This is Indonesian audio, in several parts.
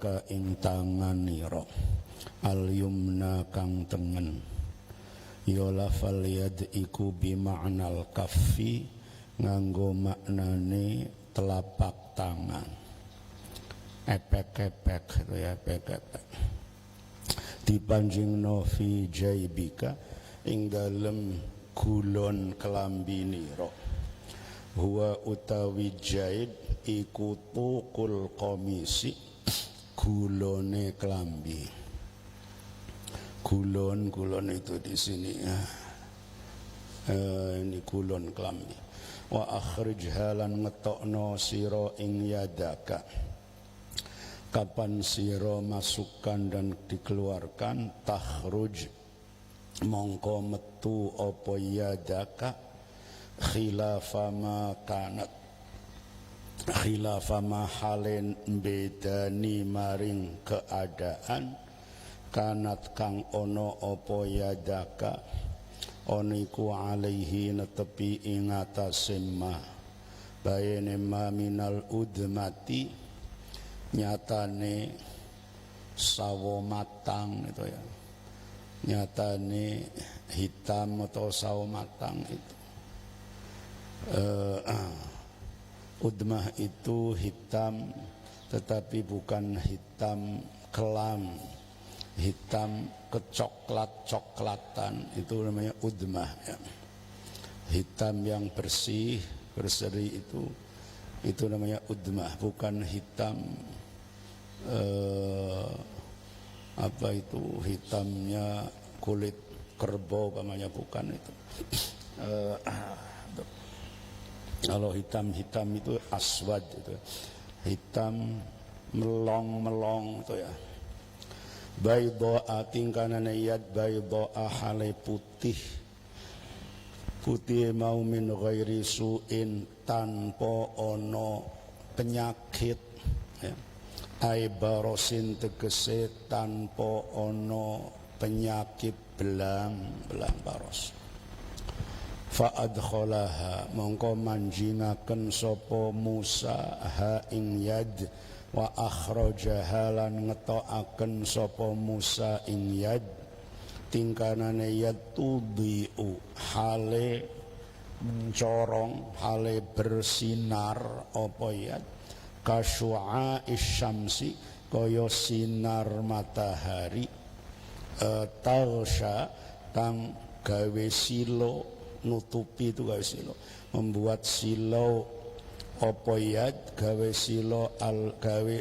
yadaka ing tanganira al yumna kang tengen ya lafal yad iku bima'nal kaffi nganggo maknane telapak tangan epek-epek itu ya epek-epek dipanjingno fi jaibika ing dalem gulon kelambinira huwa utawi jaib iku tukul komisi gulone kelambi gulon itu di sini ya. Ini gulon kelambi wa akhrij halan ngetokno sira ing yadaka kapan sira masukkan dan dikeluarkan takhruj mongko metu apa yadaka khilafama kanat khilafama halen bedani maring keadaan kanat kang ono apa yadaka oniku alaihi netepi ing atase ma bayane ma minal udmati nyatane sawo matang itu ya nyatane hitam atau sawo matang itu udmah itu hitam tetapi bukan hitam kelam hitam kecoklat-coklatan itu namanya udmah ya. Hitam yang bersih berseri itu namanya udmah bukan hitam apa itu hitamnya kulit kerbau namanya bukan itu kalau hitam itu aswad itu hitam melong itu ya bayda'a tingkanane yad bayda'a hale putih mau min ghairi su'in tanpa ono penyakit ya. Ai barosin tegese tanpa ono penyakit belang baros fa adkhalaha mongko manjingaken sapa Musa ha ing yad wa akhraja halan ngetokaken sapa Musa ing yad tingkanane yad tudiu hale mencorong hale bersinar apa yad kasyu'a isyamsi kaya sinar matahari tarsha kang gawe silo nutupi itu gawe silo membuat silo apa yad gawe silo gawe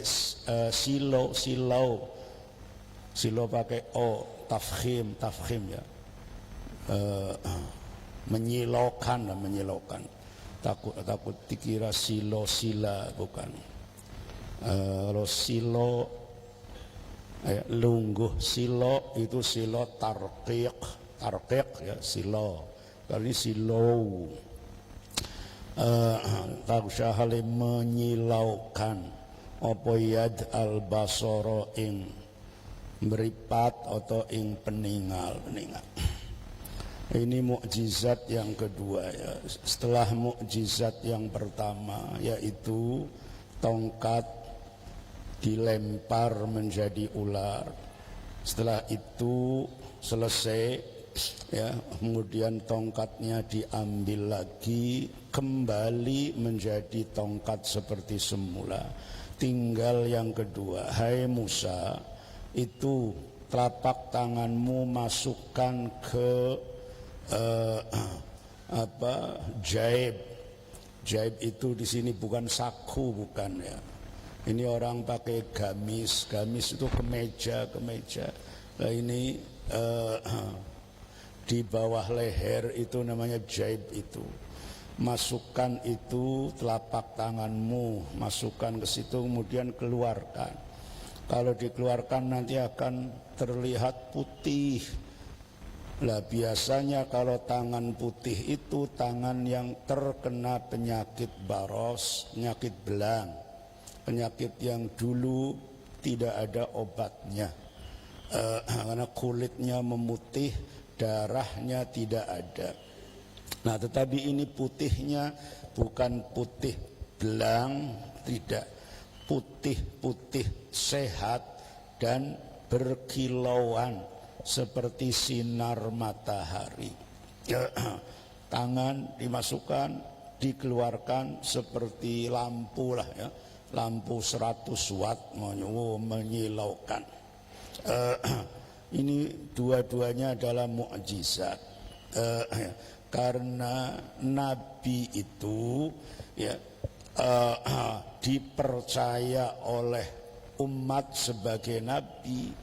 silo pakai o tafkhim ya menyilaukan takut dikira sila bukan kalau silo lungguh silo itu silo tarqiq ya silo kali ini silo taksahale menyilaukan apa yad al basara ing meripat atau ing peninggal. Ini mukjizat yang kedua ya. Setelah mukjizat yang pertama yaitu tongkat dilempar menjadi ular. Setelah itu selesai ya, kemudian tongkatnya diambil lagi kembali menjadi tongkat seperti semula. Tinggal yang kedua, hai Musa, itu telapak tanganmu masukkan ke jaib. Jaib itu di sini bukan saku, bukan ya. Ini orang pakai gamis itu kemeja. Nah ini di bawah leher itu namanya jaib itu. Masukkan itu telapak tanganmu, masukkan ke situ kemudian keluarkan. Kalau dikeluarkan nanti akan terlihat putih. Lah biasanya kalau tangan putih itu tangan yang terkena penyakit baros, penyakit belang, penyakit yang dulu tidak ada obatnya. Karena kulitnya memutih, darahnya tidak ada. Nah tetapi ini putihnya bukan putih belang, tidak. putih-putih, sehat dan berkilauan seperti sinar matahari. Tangan dimasukkan, dikeluarkan seperti lampu lah ya, lampu 100 watt menyilaukan. Ini dua-duanya adalah mukjizat. Karena Nabi itu ya dipercaya oleh umat sebagai Nabi,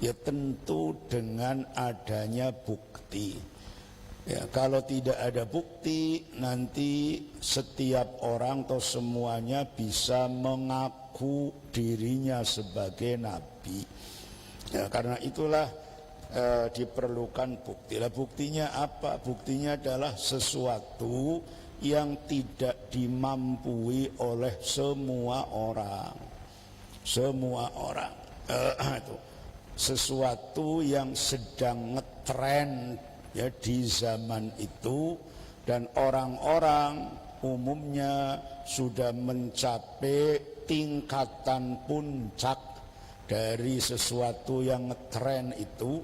ya tentu dengan adanya bukti. Ya, kalau tidak ada bukti, nanti setiap orang atau semuanya bisa mengaku dirinya sebagai Nabi. Ya, karena itulah diperlukan bukti. Lah buktinya apa? Buktinya adalah sesuatu yang tidak dimampui oleh semua orang. Semua orang. Itu sesuatu yang sedang ngetren ya di zaman itu, dan orang-orang umumnya sudah mencapai tingkatan puncak dari sesuatu yang ngetren itu.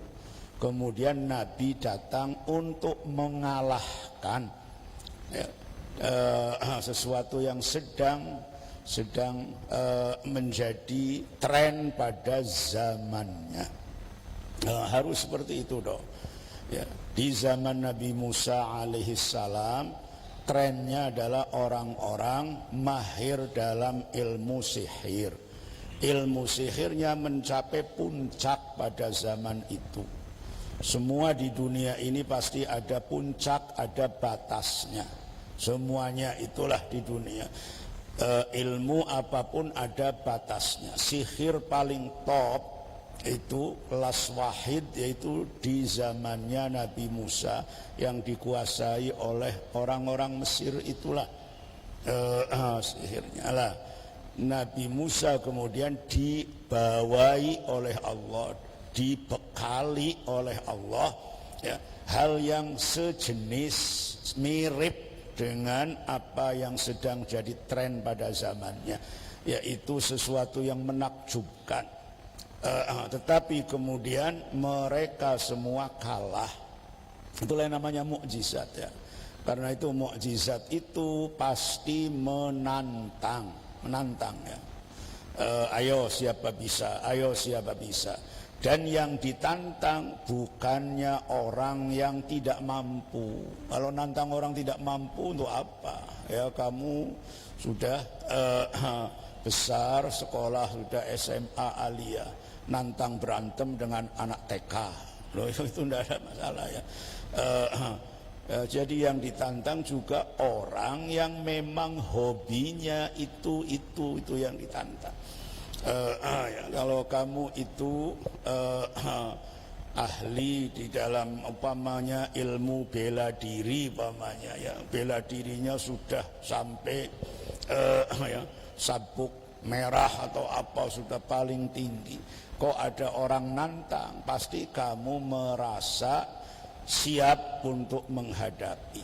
Kemudian Nabi datang untuk mengalahkan ya, sesuatu yang sedang menjadi tren pada zamannya. Harus seperti itu dong. Ya, di zaman Nabi Musa alaihissalam trennya adalah orang-orang mahir dalam ilmu sihir. Ilmu sihirnya mencapai puncak pada zaman itu. Semua di dunia ini pasti ada puncak, ada batasnya. Semuanya itulah di dunia. Ilmu apapun ada batasnya. Sihir paling top itu kelas wahid, yaitu di zamannya Nabi Musa yang dikuasai oleh orang-orang Mesir itulah sihirnya lah. Nabi Musa kemudian dibawai oleh Allah, dibekali oleh Allah ya, hal yang sejenis mirip dengan apa yang sedang jadi tren pada zamannya, yaitu sesuatu yang menakjubkan. Tetapi kemudian mereka semua kalah. Itulah yang namanya mukjizat ya. Karena itu mukjizat itu pasti menantang ya. Ayo siapa bisa, ayo siapa bisa. Dan yang ditantang bukannya orang yang tidak mampu. Kalau nantang orang tidak mampu untuk apa? Ya kamu sudah besar, sekolah sudah SMA Alia, nantang berantem dengan anak TK. Loh itu tidak ada masalah ya. Jadi yang ditantang juga orang yang memang hobinya itu yang ditantang. Ya, kalau kamu itu ahli di dalam umpamanya ilmu bela diri umpamanya ya, bela dirinya sudah sampai ya, sabuk merah atau apa sudah paling tinggi, kok ada orang nantang, pasti kamu merasa siap untuk menghadapi.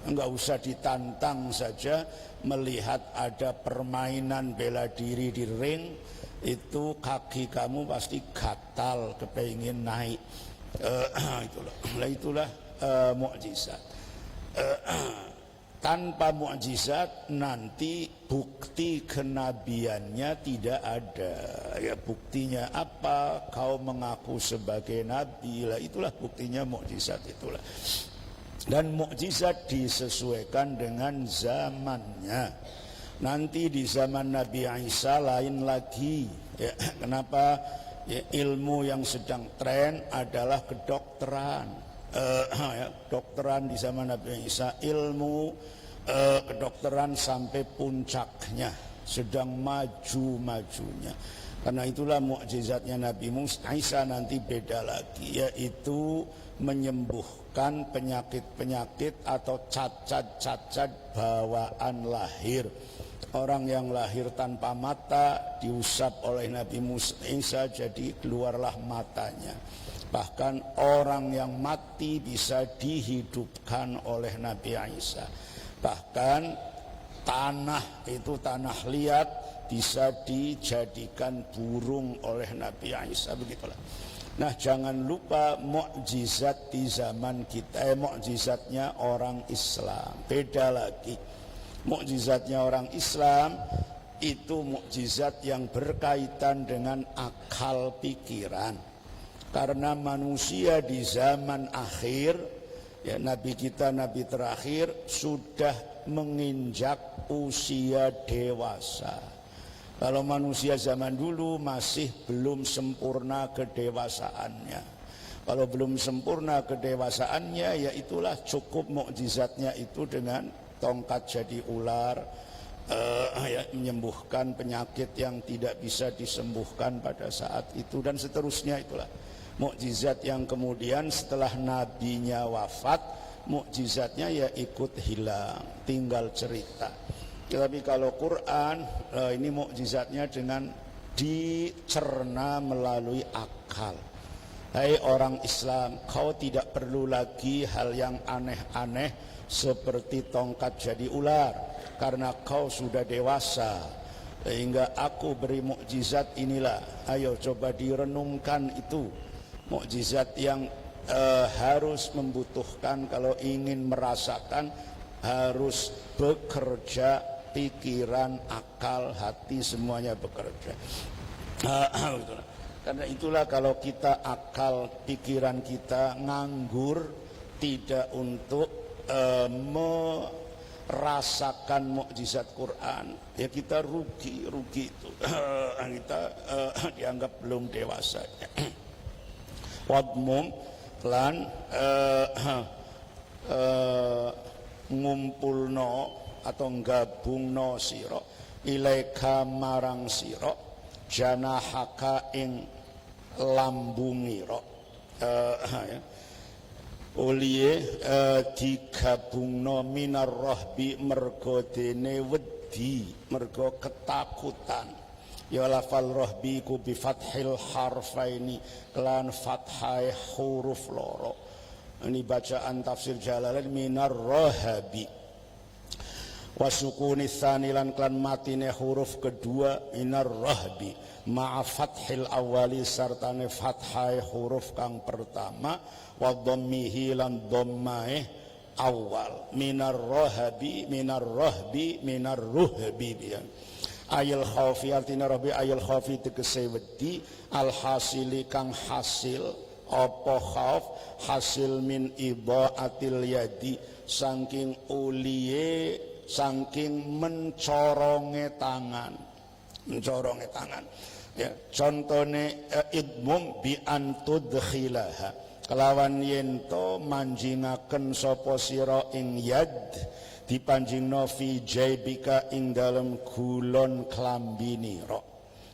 Enggak usah ditantang saja, melihat ada permainan bela diri di ring, itu kaki kamu pasti gatal kepengin naik. Itulah mukjizat. Tanpa mukjizat nanti bukti kenabiannya tidak ada. Ya buktinya apa? Kau mengaku sebagai nabi, lah itulah buktinya mukjizat itulah. Dan mukjizat disesuaikan dengan zamannya. Nanti di zaman Nabi Isa lain lagi ya. Kenapa? Ya, ilmu yang sedang tren adalah kedokteran. Ya, kedokteran di zaman Nabi Isa, ilmu kedokteran sampai puncaknya, sedang maju-majunya. Karena itulah mukjizatnya Nabi Isa nanti beda lagi, yaitu menyembuhkan penyakit-penyakit atau cacat-cacat bawaan lahir. Orang yang lahir tanpa mata diusap oleh Nabi Isa jadi keluarlah matanya. Bahkan orang yang mati bisa dihidupkan oleh Nabi Isa. Bahkan tanah itu tanah liat bisa dijadikan burung oleh Nabi Isa, begitulah. Nah, jangan lupa mukjizat di zaman kita, mukjizatnya orang Islam beda lagi. Mukjizatnya orang Islam itu mukjizat yang berkaitan dengan akal pikiran. Karena manusia di zaman akhir, ya Nabi kita, Nabi terakhir sudah menginjak usia dewasa. Kalau manusia zaman dulu masih belum sempurna kedewasaannya. Kalau belum sempurna kedewasaannya, ya itulah cukup mukjizatnya itu dengan tongkat jadi ular, ya, menyembuhkan penyakit yang tidak bisa disembuhkan pada saat itu, dan seterusnya. Itulah mukjizat yang kemudian setelah nabinya wafat, mukjizatnya ya ikut hilang, tinggal cerita. Tapi kalau Quran, ini mukjizatnya dengan dicerna melalui akal. Hai orang Islam, kau tidak perlu lagi hal yang aneh-aneh seperti tongkat jadi ular, karena kau sudah dewasa. Sehingga aku beri mukjizat inilah. Ayo coba direnungkan itu. Mukjizat yang harus membutuhkan, kalau ingin merasakan, harus bekerja, pikiran, akal, hati, semuanya bekerja. Karena itulah kalau kita akal, pikiran kita nganggur, tidak untuk merasakan mukjizat Quran, ya kita rugi itu. Kita dianggap belum dewasa. Wadmum lan ngumpulno atau gabungno sira ilaika marang sira janahaka ing lambungira, ya. Uliye digabungno minar rohbi mergo dene wedi, mergo ketakutan. Ya lafal rohbi ku bi fathil harfaini, kelan fathai huruf loro. Ini bacaan tafsir Jalalain, minar rohabi. Wasukuni tsanilan klan matine huruf kedua minar rohbi ma'a fathil awali sartane fathai huruf kang pertama wa dhammihi lan dhammae awal minar rohbi minar rohbi minar ruhbi ya. Ayil khaufi artinya rohbi ayil khaufi tegese wedi al hasili kang hasil apa khauf hasil min idhaatil yadi saking uliye saking mencoronge tangan ya. Contone idmum bi antudkhilaha kelawan yento manjingaken sapa sira ing yad dipanjingno fi jaibika ing dalem gulon klambinira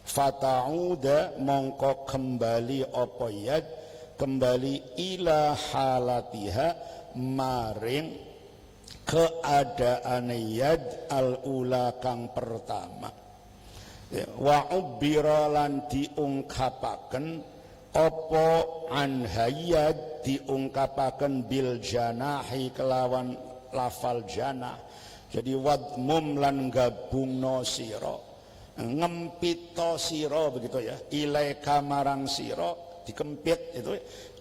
fatauda mongko kembali apa yad kembali ila halatiha maring keadaan yad al-ula kang pertama, ya. Wa ubbira lan diungkapaken apa anhayad diungkapaken bil janahi kelawan lafal janah. Jadi wadmum lan gabungno sira ngempito sira begitu ya, ilaika marang sira dikempit itu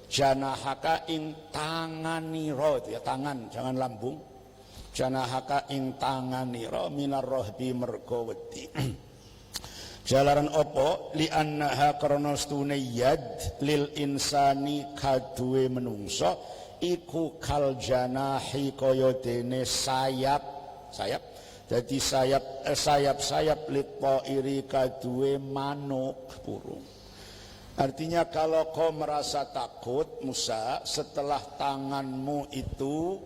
janahaka ing tanganira itu ya, tangan jangan lambung. Janahaka ing tanganira minar rohbi mergo wedi. Jalaran opo li annaha karena stune yad lil insani kaduwe menungso iku kal janahi kaya dene sayap jadi sayap lipo iri kaduwe manuk burung. Artinya kalau kau merasa takut Musa, setelah tanganmu itu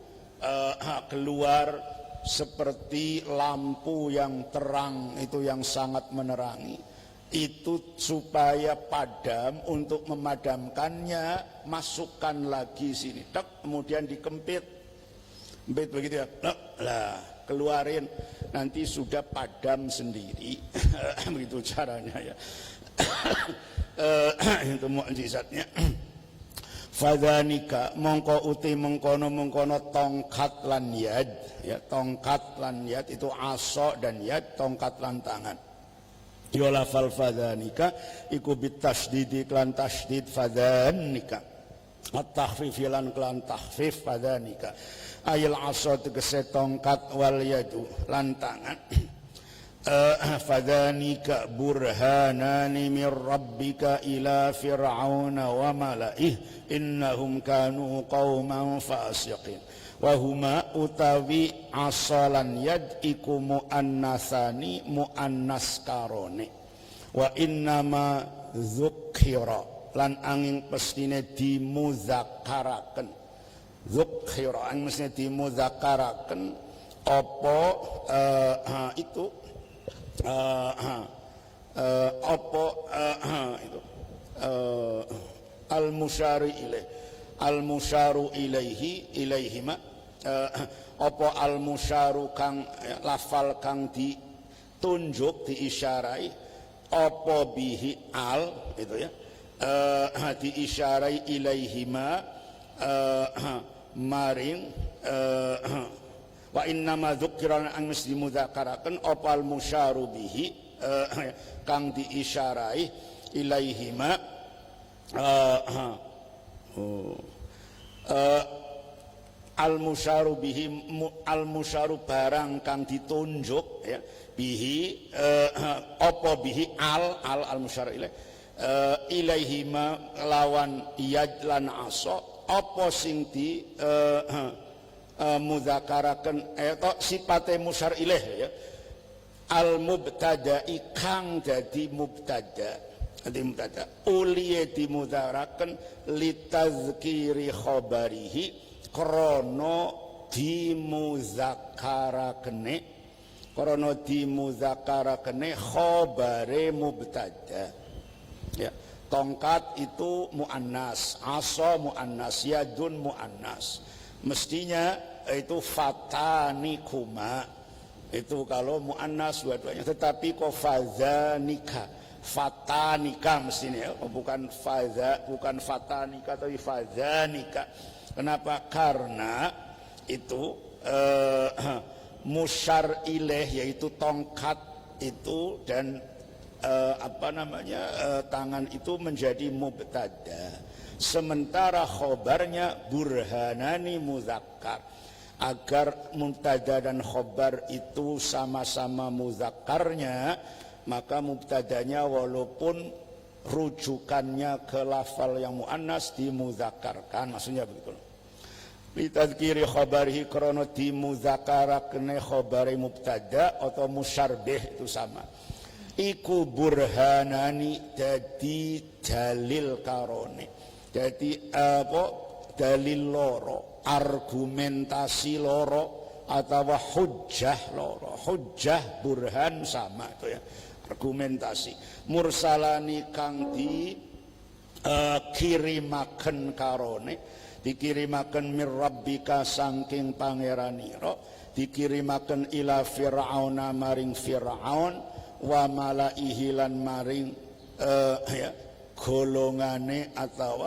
keluar seperti lampu yang terang itu yang sangat menerangi, itu supaya padam, untuk memadamkannya masukkan lagi sini, tek, kemudian dikempit begitu ya, lah keluarin, nanti sudah padam sendiri. Begitu caranya ya. Itu mukjizatnya. Fadhanika mongko uti mengkono tongkat lan yad ya, tongkat lan yad itu asok dan yad, tongkat lan tangan. ya lafal fadhanika iku bitasdidi klan tasdid fadhanika at-takhfif lan klan takhfif fadhanika ayil asa tegese tongkat wal yadu lan tangan fadhanika burhanani min rabbika ila fir'auna wa mala'ih innahum kanu qauman fasiqin wa huma utawi asalan yad iku muannasani muannas karone wa innama dzukhira lan angin pestine dimuzakkaraken dzukhira angin pestine dimuzakkaraken apa itu itu al-musyaru ilaihima apa al-musyaru kang lafal kang ditunjuk diisyarai apa bihi al itu ya diisyarai ilaihima maring wa innama dzukira an mesti mudzakaraken apa al-musyaru bihi kang diisyarai ilaihima al-musyaru bihi al-musyaru barang kang ditunjuk ya bihi apa bihi al-musyaru ilaihima lawan yad lan asa apa sing di mudzakaraken eta sipate musyar ilaih ya al-mubtada'i kang dadi mubtada uliye dimudzakaraken litazkiri khabarihi krana dimuzakarakene khabare mubtada ya tongkat itu muannas asa muannas yadun muannas mestinya itu fatanikuma itu kalau muannas dua-duanya tetapi kok fadzanika fatanika mestinya bukan fatanika tapi fadzanika. Kenapa? Karena itu musyar ilaih yaitu tongkat itu dan tangan itu menjadi mubtada, sementara khobarnya burhanani muzakkar. Agar mubtada dan khobar itu sama-sama muzakkarnya, maka mubtadanya walaupun rujukannya ke lafal yang muannas dimuzakkarkan, maksudnya begitu. Litadzkiri khabarihi krana dimuzakkarakne khabari mubtada atau musyarbih itu sama. Iku burhanani dadi dalil karone. Jadi dalil loro, argumentasi loro atau hujjah loro. Hujjah burhan sama itu ya. Argumentasi mursalani kang di kirimaken karone dikirimaken mir rabbika saking pangeranira dikirimaken ila fir'auna maring fir'aun wa malaihi lan maring golongane atau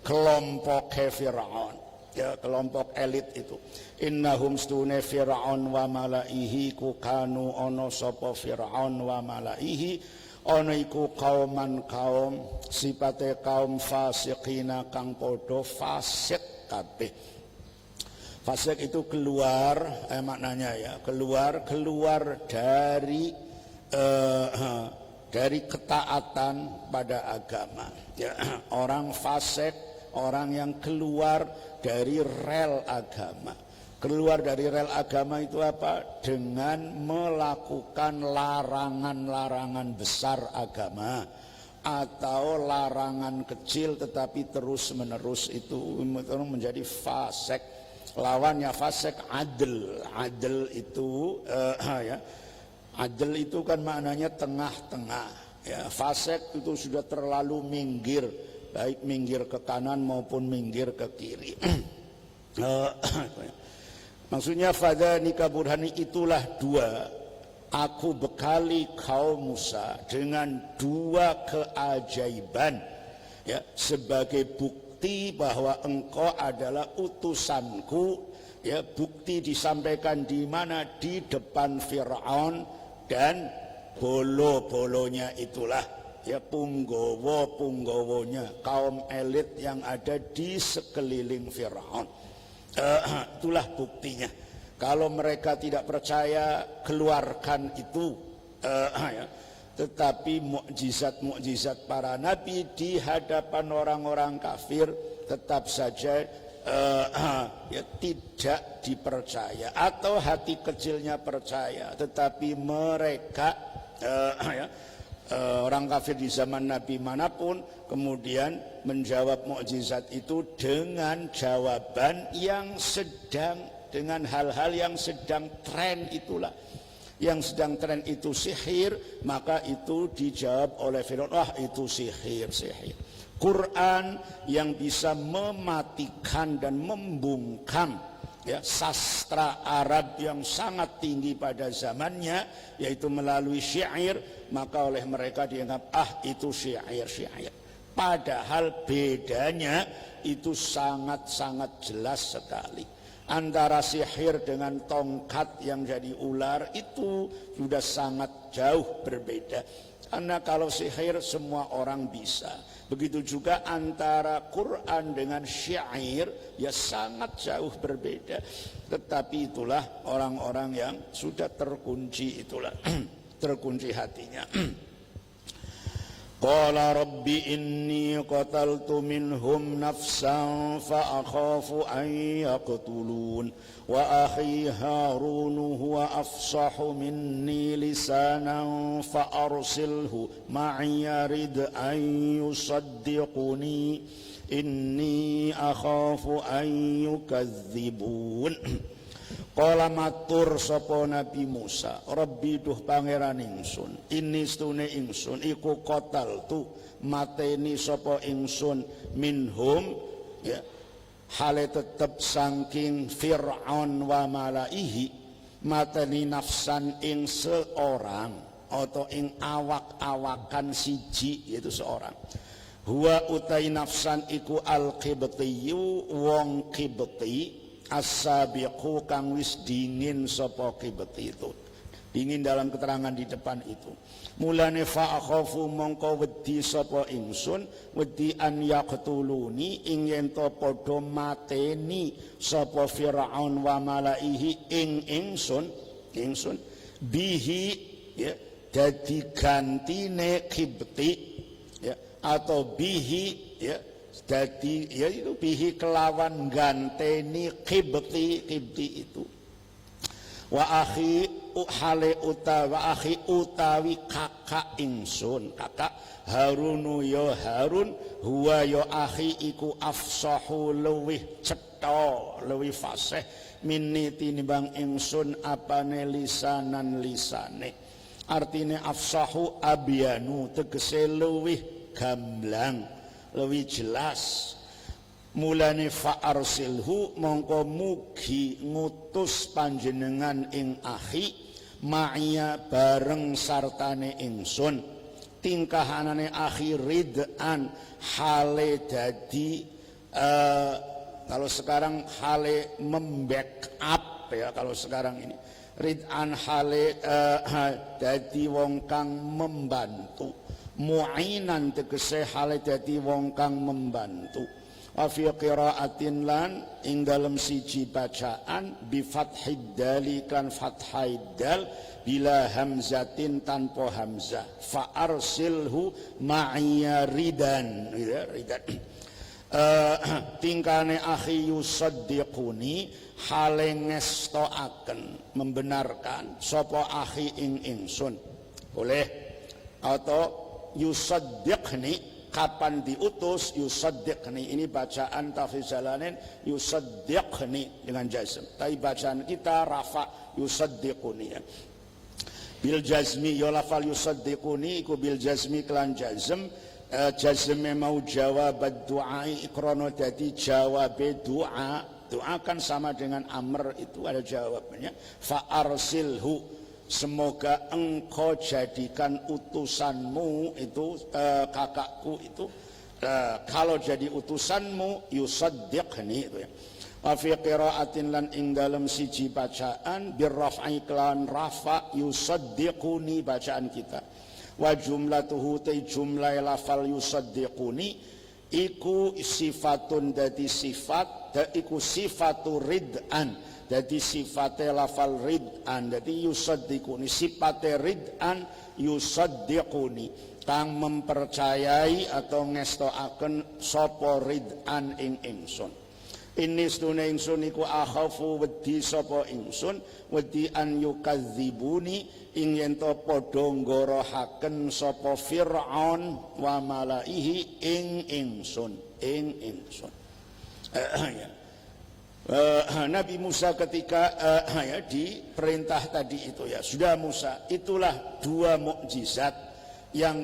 kelompok Fir'aun ya, kelompok elit itu. Innahum stune Fir'aun wa malaihi ku kanu ono sapa Fir'aun wa malaihi ono iku kauman kaum sipate kaum fasiqina kang podo fasik kabeh. Fasik itu keluar maknanya ya, keluar dari ketaatan pada agama ya. Orang fasik, orang yang keluar dari rel agama. Keluar dari rel agama itu apa? Dengan melakukan larangan-larangan besar agama atau larangan kecil tetapi terus menerus itu menjadi fasik. Lawannya fasik adil. Adil itu ya. Adil itu kan maknanya tengah-tengah ya. Fasik itu sudah terlalu minggir, baik minggir ke kanan maupun minggir ke kiri. Maksudnya fadzanika burhani itulah dua, aku bekali kaum Musa dengan dua keajaiban ya, sebagai bukti bahwa engkau adalah utusanku ya bukti disampaikan di mana? Di depan Fir'aun dan bolo-bolonya itulah, ya punggowo-punggowonya, kaum elit yang ada di sekeliling Fir'aun. Itulah buktinya. Kalau mereka tidak percaya, keluarkan itu. Ya. Tetapi mukjizat-mukjizat para nabi di hadapan orang-orang kafir tetap saja ya tidak dipercaya, atau hati kecilnya percaya, tetapi mereka orang kafir di zaman Nabi manapun kemudian menjawab mukjizat itu dengan jawaban yang sedang, dengan hal-hal yang sedang tren itulah. Yang sedang tren itu sihir, maka itu dijawab oleh Fir'aun, wah itu sihir. Quran yang bisa mematikan dan membungkam ya sastra Arab yang sangat tinggi pada zamannya, yaitu melalui syair, maka oleh mereka dianggap itu syair. Padahal bedanya itu sangat-sangat jelas sekali. Antara sihir dengan tongkat yang jadi ular itu sudah sangat jauh berbeda. Karena kalau sihir semua orang bisa. Begitu juga antara Quran dengan syair ya sangat jauh berbeda. Tetapi itulah orang-orang yang sudah terkunci itulah terkunci hatinya. Qala rabbi inni qataltu minhum nafsan fa akhafu an yaqtulun wa akhi Harun huwa afsahu minni lisanan fa arsilhu ma'iya rid an yusaddiquni inni akhafu an yukadzibun. Qala matur sapa Nabi Musa, Rabbi duh pangeran ingsun, ini stune ingsun iku qataltu mateni sapa ingsun minhum ya hale tetep saking Fir'aun wa malaihi, mateni nafsan ing seorang atau ing awak-awakan siji, yaitu seorang. Huwa utai nafsan iku al-qibtiyu wong qibti as-sabiqu kang wis dingin sapa qibti itu. Dingin dalam keterangan di depan itu. Mulane fa akhafu mongko wedi sapa ingsun, wedi an yaqtuluni ing yen to padha mateni sapa Firaun wa malaihi ing ingsun bihi ya dadi gantine qibti ya atau bihi ya jadi ya itu bihi kelawan ganteni qibti itu. Wa akhi hale utawi kakak ingsun, kakak Harunu ya Harun, huwa ya akhi iku afsahu luwih cetha luwih fasih minni tinimbang ingsun apane lisanan lisane. Artine afsahu abyanu tegese luwih gamblang, lebih jelas. Mulane fa arsilhu mongko mugi ngutus panjenengan ing akhi ma'iya bareng sartane ingsun. Tingkahanane akhi rid'an hale dadi kalau sekarang hale membackup ya, kalau sekarang ini rid'an hale dadi wong kang membantu. Mu'inan tegese hale dadi wong kang membantu. Wa fi qiraatin lan ing dalem siji bacaan bi fathid dali kan fathai dal bila hamzatin tanpa hamzah. Fa arsilhu ma'iya ridan, ridan. Tingkane akhi yusaddiquni hale ngestoaken membenarkan sapa akhi ing ingsun. Boleh atau yusaddiqni kapan diutus, yusaddiqni ini bacaan Tafsir Jalalain, yusaddiqni dengan jazm. Tapi bacaan kita rafa yusaddiquni ya. Bil jazmi ya lafal yusaddiquni iku bil jazmi kelan jazm. Jazme mau jawab doa ikrono dadi jawab doa. Doa kan sama dengan amr, itu ada jawabnya. Fa arsilhu, semoga engkau jadikan utusanmu itu kakakku itu kalau jadi utusanmu yusaddiqni itu ya. Wa fi qiraatin lan ing dalem siji bacaan birraf'i klan rafa yusaddiquni bacaan kita. Wa jumlatuhu ta jumlah lafal yusaddiquni iku sifatun dadi sifat iku sifatu rid'an dadi sifate lafal rid'an dadi yusaddiquni sifate rid'an yusaddiquni kang mempercayai atau ngestoaken sapa rid'an ing ingsun. Ini sedune ingsun iku akhafu wedi sapa ingsun wedi an yukadzibuni ing yen to padha nggorohaken sapa Fir'aun wa malaihi ing ingsun Nabi Musa ketika diperintah tadi itu ya sudah Musa itulah dua mukjizat yang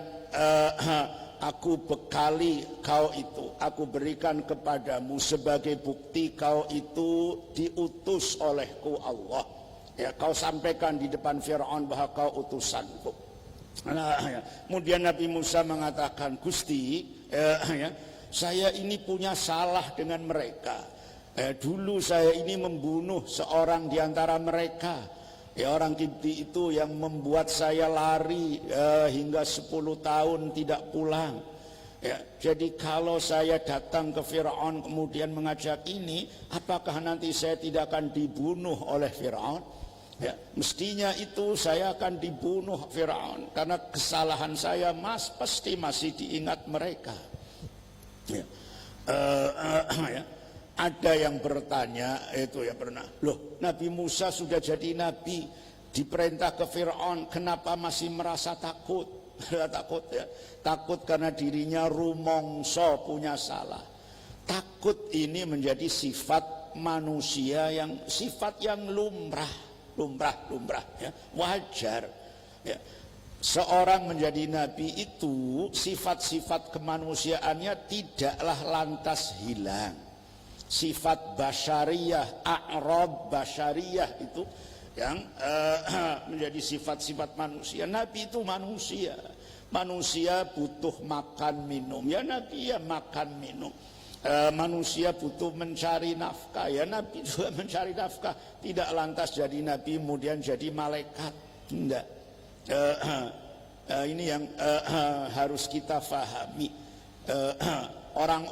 aku bekali kau itu, aku berikan kepadamu sebagai bukti kau itu diutus olehku Allah. Ya, kau sampaikan di depan Fir'aun bahwa kau utusanku. Nah, ya. Kemudian Nabi Musa mengatakan, Gusti, saya ini punya salah dengan mereka. Dulu saya ini membunuh seorang di antara mereka. Ya, orang Kipti itu yang membuat saya lari hingga 10 tahun tidak pulang. Ya, jadi kalau saya datang ke Fir'aun kemudian mengajak ini, apakah nanti saya tidak akan dibunuh oleh Fir'aun? Ya, mestinya itu saya akan dibunuh Fir'aun karena kesalahan saya pasti masih diingat mereka. Ya. Ya. Ada yang bertanya itu ya pernah, loh Nabi Musa sudah jadi nabi diperintah ke Fir'aun kenapa masih merasa takut? Takut ya, takut karena dirinya rumongso punya salah. Takut ini menjadi sifat manusia yang sifat yang lumrah ya, wajar ya. Seorang menjadi nabi itu sifat-sifat kemanusiaannya tidaklah lantas hilang. Sifat basyariyah, a'rad basyariyah itu yang menjadi sifat-sifat manusia. Nabi itu manusia. Manusia butuh makan minum. Ya Nabi ya makan minum. Manusia butuh mencari nafkah. Ya Nabi juga mencari nafkah. Tidak lantas jadi nabi kemudian jadi malaikat. Tidak. Ini yang harus kita fahami. Orang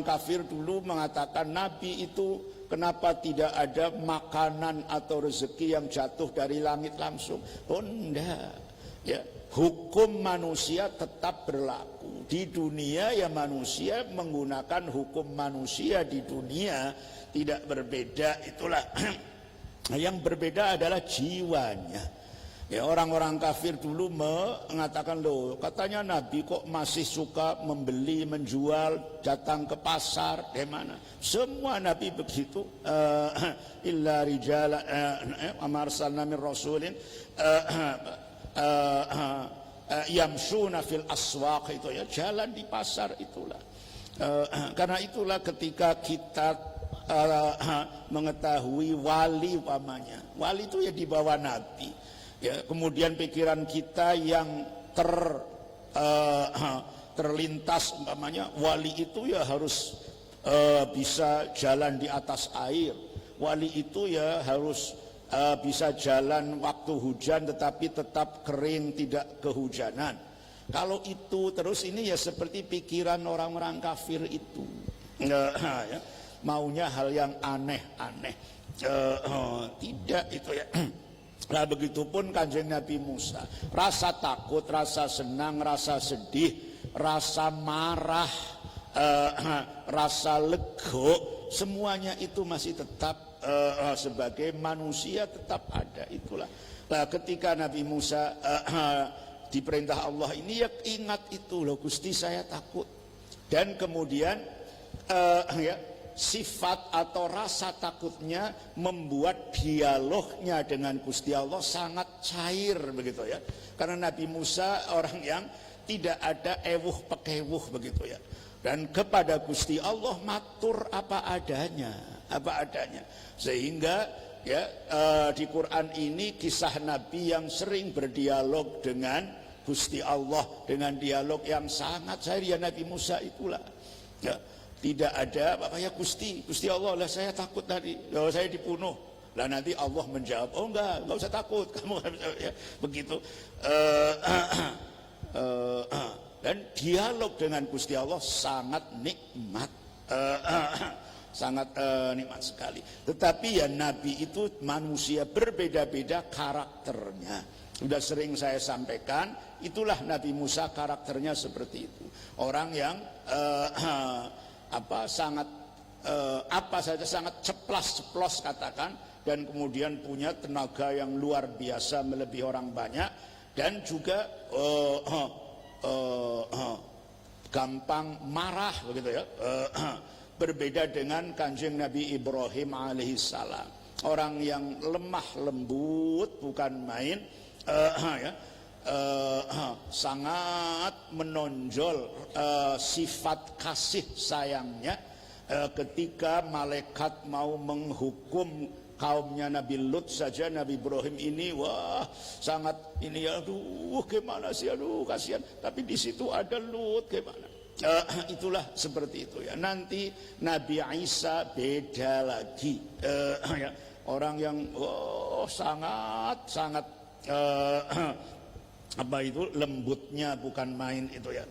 kafir dulu mengatakan Nabi itu kenapa tidak ada makanan atau rezeki yang jatuh dari langit langsung. Oh enggak ya, hukum manusia tetap berlaku di dunia. Ya manusia menggunakan hukum manusia di dunia tidak berbeda. Itulah yang berbeda adalah jiwanya. Ya, orang-orang kafir dulu mengatakan loh katanya Nabi kok masih suka membeli menjual datang ke pasar mana semua Nabi begitu illa rijala amarsalna min rasulin yamshuna fil aswaq itu ya jalan di pasar itulah karena itulah ketika kita mengetahui wali umpamanya wali itu ya di bawah Nabi. Ya, kemudian pikiran kita yang terlintas umpamanya wali itu ya harus bisa jalan di atas air. Wali itu ya harus bisa jalan waktu hujan tetapi tetap kering tidak kehujanan. Kalau itu terus ini ya seperti pikiran orang-orang kafir itu. Ya, maunya hal yang aneh-aneh. Tidak itu ya. Nah begitupun Kanjeng Nabi Musa, rasa takut, rasa senang, rasa sedih, rasa marah, rasa lego, semuanya itu masih tetap sebagai manusia tetap ada. Itulah. Nah ketika Nabi Musa diperintah Allah ini ya ingat itu loh Gusti saya takut. Dan kemudian ya sifat atau rasa takutnya membuat dialognya dengan Gusti Allah sangat cair begitu ya. Karena Nabi Musa orang yang tidak ada ewuh pekewuh begitu ya. Dan kepada Gusti Allah matur apa adanya. Sehingga ya di Quran ini kisah Nabi yang sering berdialog dengan Gusti Allah dengan dialog yang sangat cair ya Nabi Musa itulah. Ya. Tidak ada apa ya Gusti Allah lah saya takut tadi, saya dibunuh. Lah nanti Allah menjawab, oh enggak usah takut, kamu ya, begitu. Dan dialog dengan Gusti Allah sangat nikmat, sangat nikmat sekali. Tetapi ya Nabi itu manusia berbeda-beda karakternya. Sudah sering saya sampaikan, itulah Nabi Musa karakternya seperti itu. Orang yang sangat sangat ceplas-ceplos katakan, dan kemudian punya tenaga yang luar biasa melebihi orang banyak, dan juga gampang marah begitu ya. Berbeda dengan Kanjeng Nabi Ibrahim alaihissalam, orang yang lemah lembut bukan main, sangat menonjol sifat kasih sayangnya ketika malaikat mau menghukum kaumnya Nabi Lut saja. Nabi Ibrahim ini wah sangat ini ya, aduh gimana sih, aduh kasihan, tapi di situ ada Lut gimana. Itulah seperti itu ya. Nanti Nabi Isa beda lagi, ya, orang yang sangat lembutnya bukan main itu ya,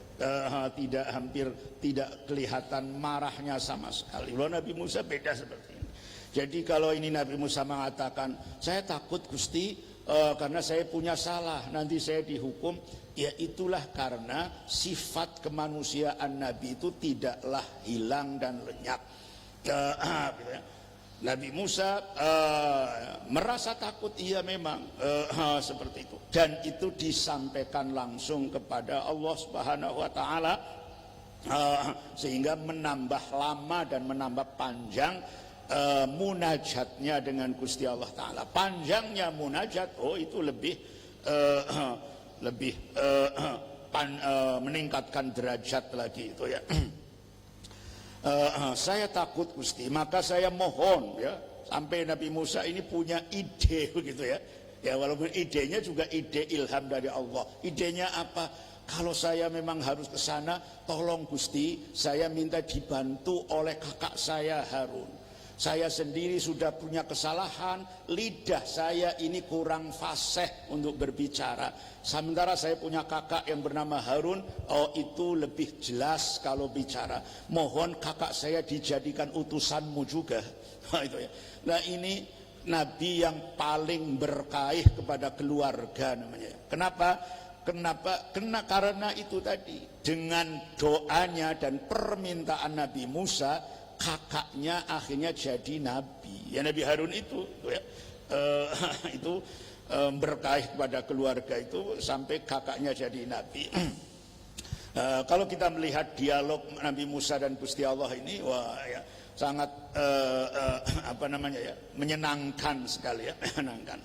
hampir tidak kelihatan marahnya sama sekali. Loh, Nabi Musa beda seperti ini. Jadi kalau ini Nabi Musa mengatakan, saya takut Gusti karena saya punya salah, nanti saya dihukum, ya itulah karena sifat kemanusiaan Nabi itu tidaklah hilang dan lenyap. Nabi Musa merasa takut, iya memang seperti itu, dan itu disampaikan langsung kepada Allah Subhanahu wa taala, sehingga menambah lama dan menambah panjang munajatnya dengan Gusti Allah taala. Panjangnya munajat, itu lebih meningkatkan derajat lagi itu ya. Saya takut Gusti, maka saya mohon ya, sampai Nabi Musa ini punya ide begitu ya. Ya walaupun idenya juga ide ilham dari Allah. Idenya apa? Kalau saya memang harus ke sana, tolong Gusti, saya minta dibantu oleh kakak saya Harun. Saya sendiri sudah punya kesalahan, lidah saya ini kurang fasih untuk berbicara. Sementara saya punya kakak yang bernama Harun, itu lebih jelas kalau bicara. Mohon kakak saya dijadikan utusanmu juga. Itu ya. Nah ini Nabi yang paling berkaih kepada keluarga namanya. Kenapa? Karena itu tadi, dengan doanya dan permintaan Nabi Musa, kakaknya akhirnya jadi nabi. Ya Nabi Harun itu ya, itu berkaih kepada keluarga itu sampai kakaknya jadi nabi. Kalau kita melihat dialog Nabi Musa dan Gusti Allah ini, wah ya sangat menyenangkan sekali ya, menyenangkan.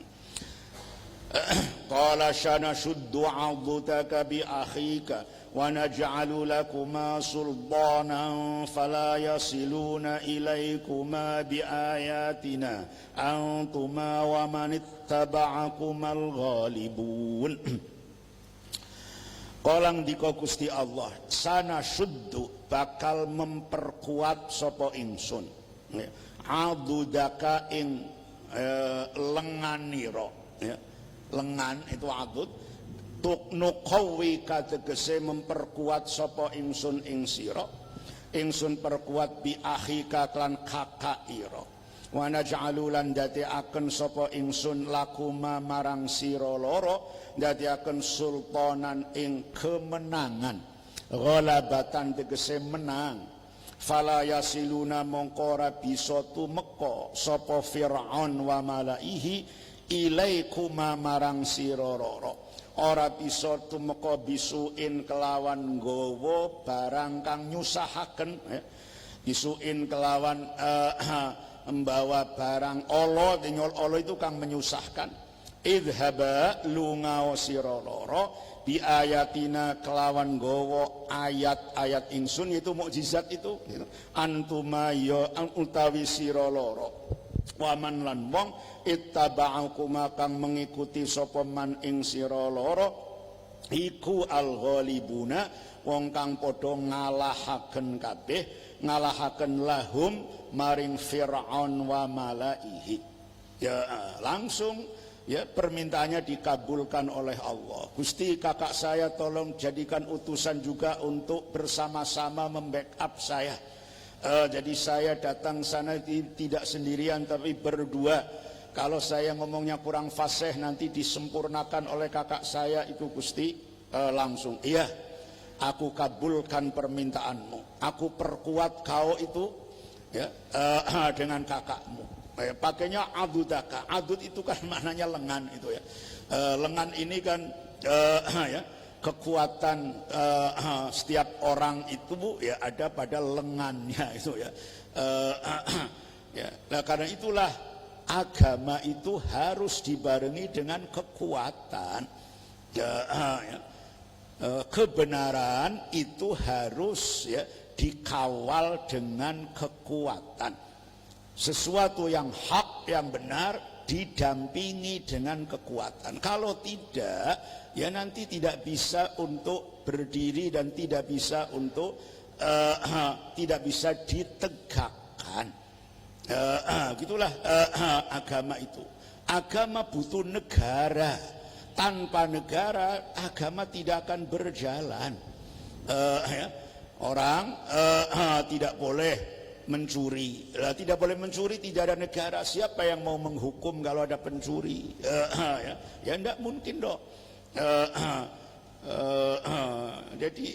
Qala sanashuddu 'adudaka bi akhika wa naj'alu lakuma sultanan fala yasiluna ilaykuma bi ayatina antuma wa man ittaba'akumal ghalibun. Kolang dika Gusti Allah, sanashuddu bakal memperkuat sapa ingsun adudaka ing lenganira ya. Lengan itu adud, tuknukawi kategese memperkuat sapa ingsun ing sira, ingsun perkuat bi akhika klan kakak ira, wa naj'alu lan dadekaken sapa ingsun lakuma marang sira loro, dadekaken sultanan ing kemenangan, ghalabatan tegese menang. Fala yasiluna mongko ora bisa tumeka sapa Fir'aun wa malaihi ilaikuma marang sirororo, ora bisa tumeka bisuin kelawan nggawa barang kang nyusahaken ya. Bisuin kelawan membawa barang ala, nyol ala itu kang menyusahkan. Idhaba lunga sirororo bi ayatina kelawan nggawa ayat-ayat ingsun, itu mukjizat itu gitu. Antuma ya utawi siroloro waman lan wong ittaba'akuma kang mengikuti sapa man ing sira loro iku al-ghalibuna wong kang padha ngalahaken kabeh, ngalahaken lahum maring Fir'aun wa malaihi. Ya langsung ya permintaannya dikabulkan oleh Allah. Gusti, kakak saya tolong jadikan utusan juga untuk bersama-sama membackup saya. Jadi saya datang sana tidak sendirian tapi berdua. Kalau saya ngomongnya kurang fasih nanti disempurnakan oleh kakak saya itu Gusti. Langsung iya, aku kabulkan permintaanmu, aku perkuat kau itu ya dengan kakakmu. Pakainya adudaka, adud itu kan maknanya lengan itu ya. Lengan ini kan ya kekuatan setiap orang itu Bu ya ada pada lengannya itu ya. Ya, nah karena itulah agama itu harus dibarengi dengan kekuatan. Kebenaran itu harus ya dikawal dengan kekuatan. Sesuatu yang hak, yang benar didampingi dengan kekuatan. Kalau tidak, ya nanti tidak bisa untuk berdiri dan tidak bisa untuk tidak bisa ditegakkan. Gitulah agama itu. Agama butuh negara. Tanpa negara agama tidak akan berjalan. Ya. Orang tidak boleh mencuri. Tidak boleh mencuri, tidak ada negara. Siapa yang mau menghukum kalau ada pencuri? Ya tidak mungkin dong. Jadi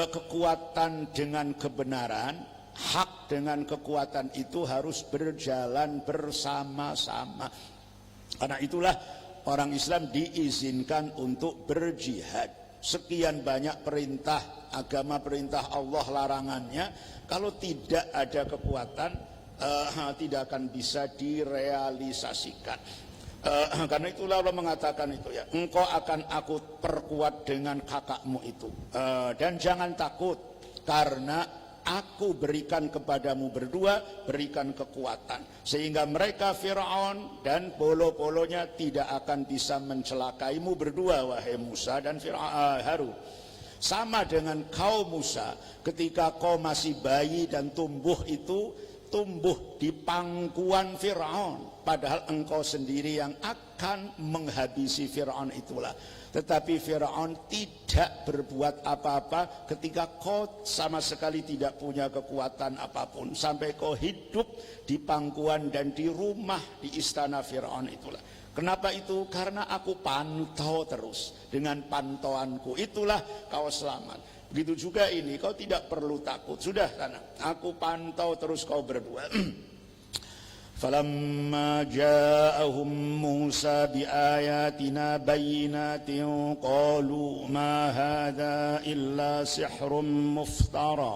kekuatan dengan kebenaran, hak dengan kekuatan itu harus berjalan bersama-sama. Karena itulah orang Islam diizinkan untuk berjihad. Sekian banyak perintah agama, perintah Allah, larangannya. Kalau tidak ada kekuatan, tidak akan bisa direalisasikan. Karena itulah Allah mengatakan itu ya, engkau akan aku perkuat dengan kakakmu itu. Dan jangan takut, karena aku berikan kepadamu berdua, berikan kekuatan. Sehingga mereka Fir'aun dan polo-polonya tidak akan bisa mencelakaimu berdua, wahai Musa dan Harun. Sama dengan kaum Musa, ketika kau masih bayi dan tumbuh itu, tumbuh di pangkuan Fir'aun. Padahal engkau sendiri yang akan menghabisi Fir'aun itulah. Tetapi Fir'aun tidak berbuat apa-apa ketika kau sama sekali tidak punya kekuatan apapun. Sampai kau hidup di pangkuan dan di rumah di istana Fir'aun itulah. Kenapa itu? Karena aku pantau terus. Dengan pantauanku itulah kau selamat. Begitu juga ini, kau tidak perlu takut. Sudah sana, aku pantau terus kau berdua. فَلَمَّا جَاءَهُمْ مُوسَى بِآيَاتِنَا بَيِّنَاتٍ قَالُوا مَا هَذَا إِلَّا سِحْرٌ مُفْتَرًى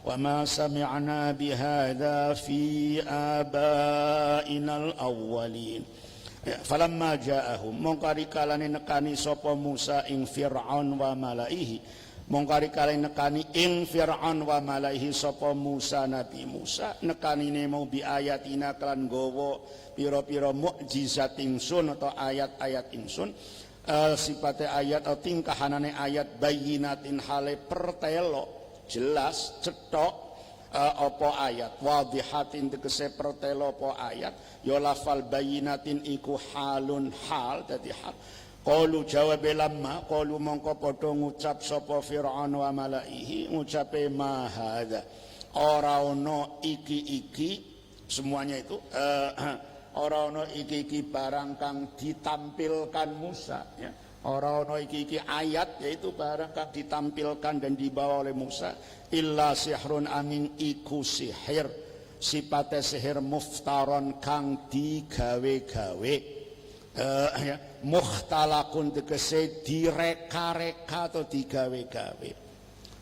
وَمَا سَمِعْنَا بِهَذَا فِي آبَائِنَا الْأَوَّلِينَ. Falamma ja'ahum mongkari kalane nekani sapa Musa ing Fir'aun wa malaihi, mongkari kalane nekani ing Fir'aun wa malaihi sapa Musa Nabi Musa, nekanine mau bi ayatina kelan gowo pira-pira mukjizat ingsun atau ayat-ayat ingsun. Sifate ayat atau tingkahanane ayat bayyinatin hale pertelo jelas cetok. Apa ayat wadihatin tegese pertelo apa ayat ya lafal bayinatin iku halun hal dadi hal. Qalu jawabe lamma qalu mongko padha ngucap sapa Fir'aun wa malaihi ngucape ma hadza ora ono iki semuanya itu ora ono iki barang kang ditampilkan Musa ya. Ora ono iki ayat yaitu barang kang ditampilkan dan dibawa oleh Musa illa sihrun angin iku sihir sipate sihir muftaron kang digawe-gawe ya mukhtalakun tegese direka-reka atau digawe-gawe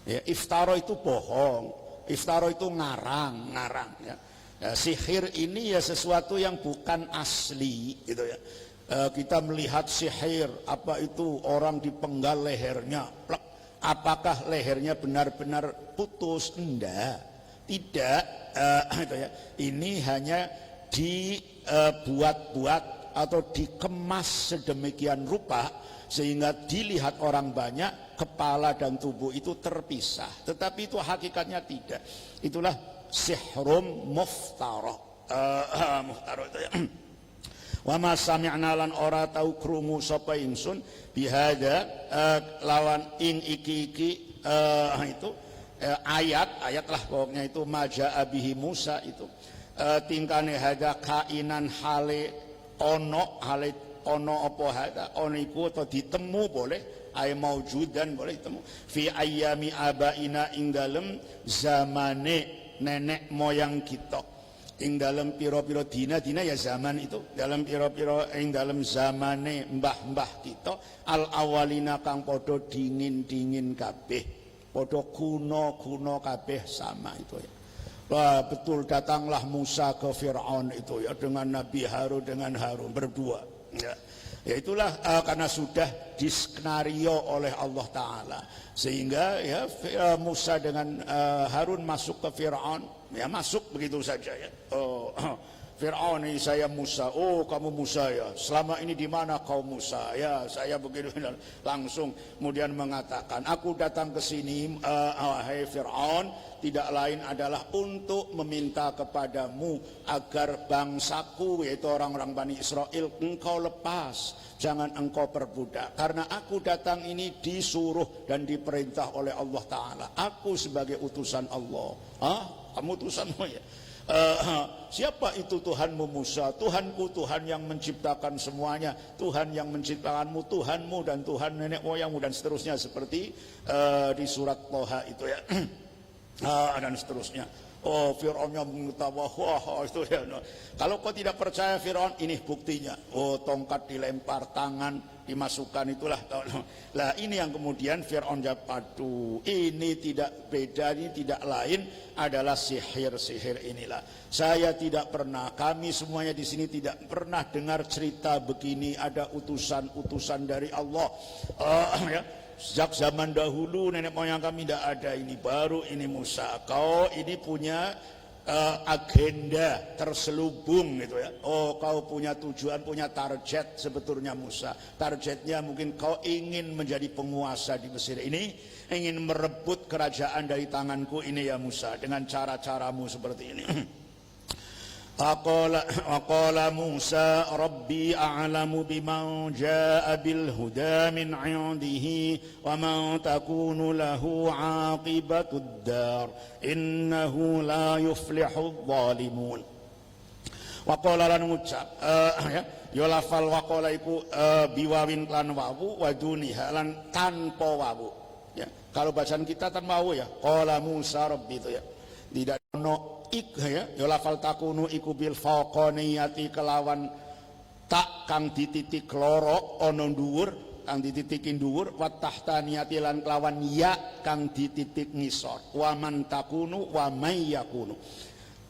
ya. Iftara itu bohong, iftara itu ngarang ya. Sihir ini ya sesuatu yang bukan asli gitu ya. Kita melihat sihir, apa itu orang dipenggal lehernya, plek. Apakah lehernya benar-benar putus? Enggak, tidak. Itu ya. Ini hanya dibuat-buat atau dikemas sedemikian rupa sehingga dilihat orang banyak, kepala dan tubuh itu terpisah. Tetapi itu hakikatnya tidak. Itulah sihrum muftara. Muftara itu ya. Wa ma sami'na lan ora tau krungu sapa ingsun bihada lawan ing iki itu ayat lah pokoknya itu maja abihi Musa itu tingkane hada kainan hale ono apa hada ono iku atau ditemu boleh ay maujudan boleh ditemu fi ayyami abaina ing dalem zamane nenek moyang kita ing dalem piro-piro dina ya zaman itu dalam piro-piro ing dalem zamane mbah-mbah kita al awalina kang podo dingin kabeh podo kuno kabeh sama itu ya. Wah, betul datanglah Musa ke Fir'aun itu ya dengan Nabi Harun berdua ya. Ya itulah karena sudah diskenario oleh Allah Ta'ala sehingga ya Musa dengan Harun masuk ke Fir'aun ya masuk begitu saja ya. Fir'aun ini saya Musa, oh kamu Musa ya, selama ini di mana kau Musa ya, saya begitu langsung kemudian mengatakan aku datang ke sini wahai Fir'aun tidak lain adalah untuk meminta kepadamu agar bangsaku yaitu orang-orang Bani Israel engkau lepas, jangan engkau perbudak karena aku datang ini disuruh dan diperintah oleh Allah Ta'ala, aku sebagai utusan Allah. Kamu utusanmu ya. Siapa itu Tuhanmu Musa? Tuhanku Tuhan yang menciptakan semuanya, Tuhan yang menciptakanmu, Tuhanmu dan Tuhan nenek moyangmu dan seterusnya seperti di surat Toha itu ya. Dan seterusnya. Oh Fir'aunnya mengetawa wah itu ya. Kalau kau tidak percaya Fir'aun ini buktinya. Oh tongkat dilempar, tangan dimasukkan itulah. Lah ini yang kemudian Fir'aun jawab aduh ini tidak beda, ini tidak lain adalah sihir inilah. Saya tidak pernah, kami semuanya di sini tidak pernah dengar cerita begini ada utusan dari Allah. Ya. Sejak zaman dahulu nenek moyang kami tidak ada ini, baru ini Musa. Kau ini punya agenda terselubung gitu ya. Oh kau punya tujuan, punya target sebetulnya Musa. Targetnya mungkin kau ingin menjadi penguasa di Mesir ini, ingin merebut kerajaan dari tanganku ini ya Musa dengan cara-caramu seperti ini. Aqala Musa Rabbi a'lamu biman ja'a bil huda min 'indihi wa man takunu lahu 'aqibatud dar innahu la yuflihudz zalimun. Waqala lan ngucap ya lafal waqala iku biwawin lan wawu wa duniha lan tanpa wawu ya. Kalau bacaan kita tanpa wawu ya qala Musa Rabbi itu ya. Tidak ono ya lafal takunu iku bil faqaniyati kelawan tak kang dititik loro ana dhuwur kang dititikin dhuwur wa tahtaniyati lan kelawan ya kang dititik ngisor wa man takunu wa may yakunu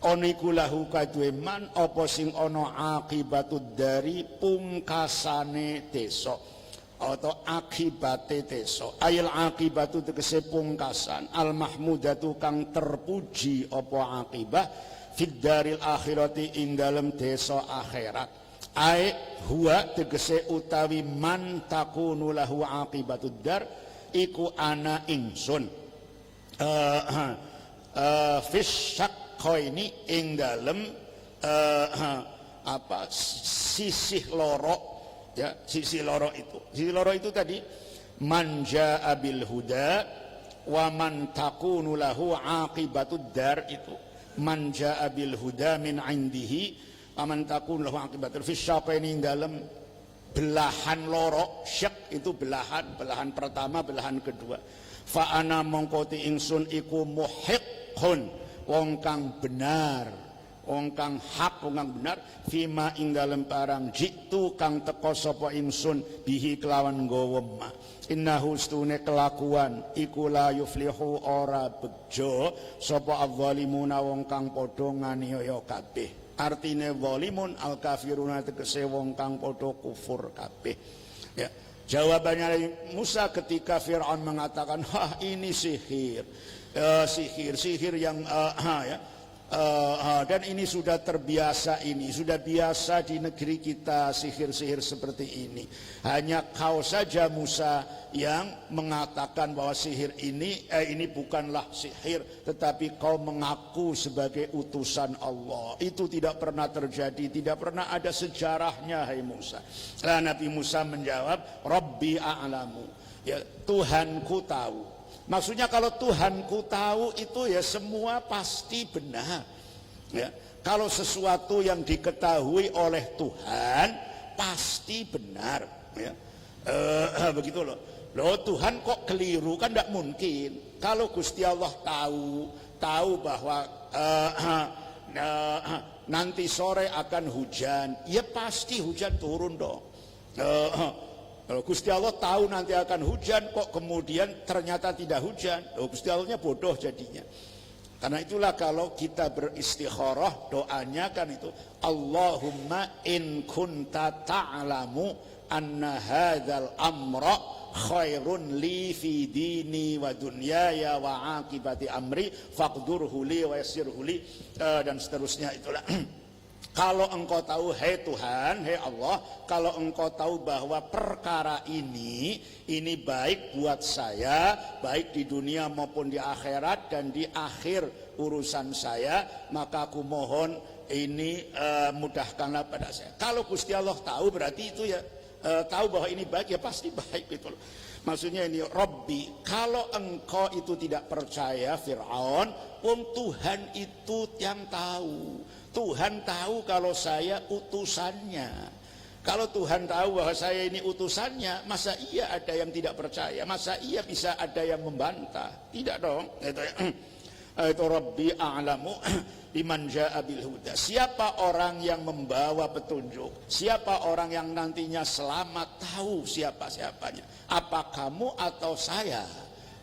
ana iku lahu kadue man apa sing ana akibatud dari pungkasane desa atau akibate desa ayil akibatu tegese pungkasan al mahmudatu kang terpuji apa akibah fid daril akhirati ing dalem desa akhirat ai huwa tegese utawi man takunu lahu akibatud dar iku ana ingsun fisyakhoini ing dalem sisih loro ya, sisi loro itu tadi manja abil huda wa man takunu lahu aqibatud dar itu manja abil huda min indihi wa man takunu lahu aqibatul fisyaqaini dalam belahan loro syak itu belahan pertama belahan kedua fa ana mongkoti ingsun iku muhiqqun wong kang benar wong kang hak wong kang benar fima ing dalem barang jitu kang teko sapa ingsun bihi kelawan nggawa ma innahu stune kelakuan iku la yuflihu ora bejo sapa adzalimuna wong kang padha nganiaya kabeh artine zalimun al kafiruna tegese wong kang padha kufur kabeh ya. Jawabannya Musa ketika Fir'aun mengatakan ini sihir yang ya Dan ini sudah terbiasa, ini sudah biasa di negeri kita sihir-sihir seperti ini. Hanya kau saja Musa yang mengatakan bahwa sihir ini bukanlah sihir, tetapi kau mengaku sebagai utusan Allah. Itu tidak pernah terjadi, tidak pernah ada sejarahnya, hai Musa. Nah, Nabi Musa menjawab, Rabbi a'lamu, ya Tuhanku tahu. Maksudnya kalau Tuhanku tahu itu ya semua pasti benar. Ya, kalau sesuatu yang diketahui oleh Tuhan pasti benar. Ya, begitu loh. Loh Tuhan kok keliru, kan tidak mungkin. Kalau Gusti Allah tahu bahwa nanti sore akan hujan, ya pasti hujan turun dong. Kalau Gusti Allah tahu nanti akan hujan, kok kemudian ternyata tidak hujan, Gusti Allahnya bodoh jadinya. Karena itulah kalau kita beristikharah, doanya kan itu, Allahumma in kunta ta'lamu anna hadzal amra khairun li fi dini wa dunyaya wa akibati amri faqdurhu li wa yassirhu li, dan seterusnya itulah. Kalau engkau tahu, hai Tuhan, hai Allah, kalau engkau tahu bahwa perkara ini baik buat saya, baik di dunia maupun di akhirat dan di akhir urusan saya, maka aku mohon ini mudahkanlah pada saya. Kalau Gusti Allah tahu, berarti itu ya tahu bahwa ini baik, ya pasti baik gitu loh. Maksudnya ini, Rabbi, kalau engkau itu tidak percaya Fir'aun, Tuhan itu yang tahu. Tuhan tahu kalau saya utusannya. Kalau Tuhan tahu bahwa saya ini utusannya, masa iya ada yang tidak percaya? Masa iya bisa ada yang membantah? Tidak dong. Itu Rabbi a'lamu liman ja'a bil huda. Siapa orang yang membawa petunjuk? Siapa orang yang nantinya selamat? Tahu siapa-siapanya. Apa kamu atau saya?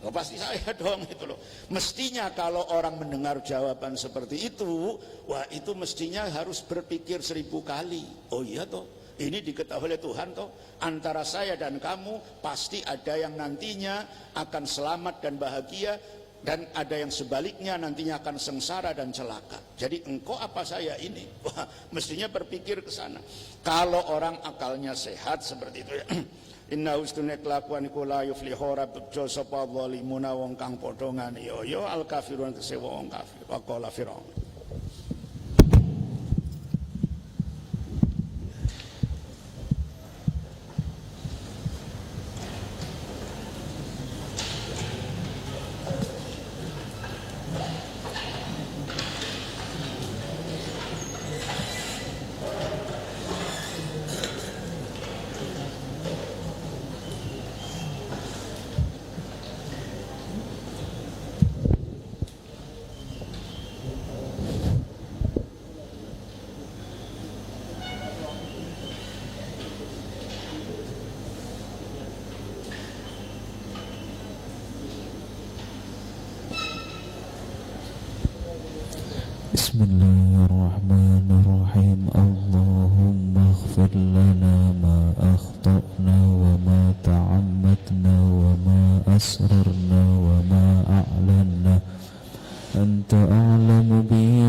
Oh, pasti saya dong itu loh. Mestinya kalau orang mendengar jawaban seperti itu, wah itu mestinya harus berpikir 1000 kali. Oh iya toh, ini diketahui oleh Tuhan toh. Antara saya dan kamu pasti ada yang nantinya akan selamat dan bahagia, dan ada yang sebaliknya nantinya akan sengsara dan celaka. Jadi engkau apa saya ini? Wah, mestinya berpikir ke sana. Kalau orang akalnya sehat seperti itu ya. Inna ustune kelakuan iku la yuflihu rabjo sapa zalimuna wong kang padha nganiaya al kafirun kese wong kafir. Waqala Firaun. Bismillahirrahmanirrahim. Allahumma ighfir lana ma akhta'na wa ma ta'ammadna wa ma asrarna wa ma a'lanna anta a'lamu bi